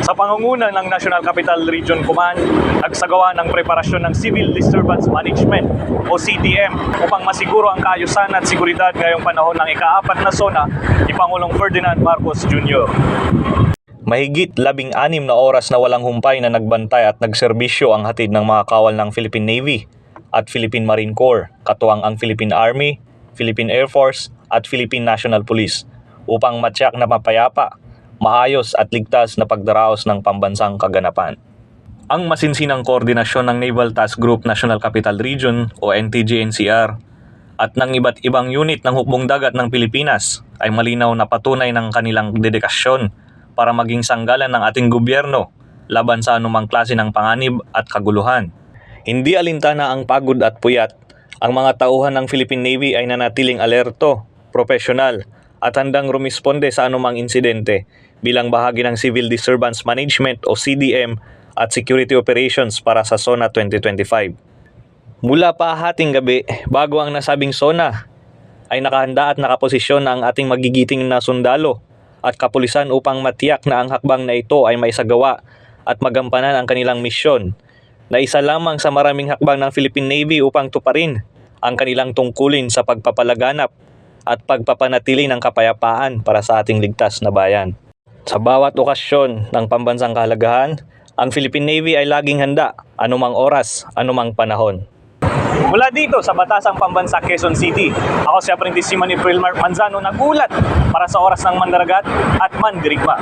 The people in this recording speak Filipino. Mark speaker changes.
Speaker 1: Sa pangunguna ng National Capital Region Command, nagsagawa ng preparasyon ng Civil Disturbance Management o CDM upang masiguro ang kaayusan at seguridad ngayong panahon ng ika-4 na SONA ni Pangulong Ferdinand Marcos Jr. Mahigit 16 na oras na walang humpay na nagbantay at nagserbisyo ang hatid ng mga kawal ng Philippine Navy at Philippine Marine Corps, katuwang ang Philippine Army, Philippine Air Force at Philippine National Police upang matyak na mapayapa, maayos at ligtas na pagdaraos ng pambansang kaganapan. Ang masinsinang koordinasyon ng Naval Task Group National Capital Region o NTG-NCR at ng iba't ibang unit ng hukbong dagat ng Pilipinas ay malinaw na patunay ng kanilang dedikasyon para maging sanggalan ng ating gobyerno laban sa anumang klase ng panganib at kaguluhan. Hindi alintana ang pagod at puyat, ang mga tauhan ng Philippine Navy ay nanatiling alerto, profesional at handang rumisponde sa anumang insidente bilang bahagi ng Civil Disturbance Management o CDM at Security Operations para sa SONA 2025. Mula pa hating gabi, bago ang nasabing SONA, ay nakahanda at nakaposisyon ang ating magigiting na sundalo at kapulisan upang matiyak na ang hakbang na ito ay maisagawa at magampanan ang kanilang misyon, na isa lamang sa maraming hakbang ng Philippine Navy upang tuparin ang kanilang tungkulin sa pagpapalaganap at pagpapanatili ng kapayapaan para sa ating ligtas na bayan. Sa bawat okasyon ng pambansang kahalagahan, ang Philippine Navy ay laging handa, anumang oras, anumang panahon. Mula dito sa Batasang Pambansa, Quezon City, ako si Apprentice Simon April Manzano, nagulat para sa Oras ng Mandaragat at Mandirigma.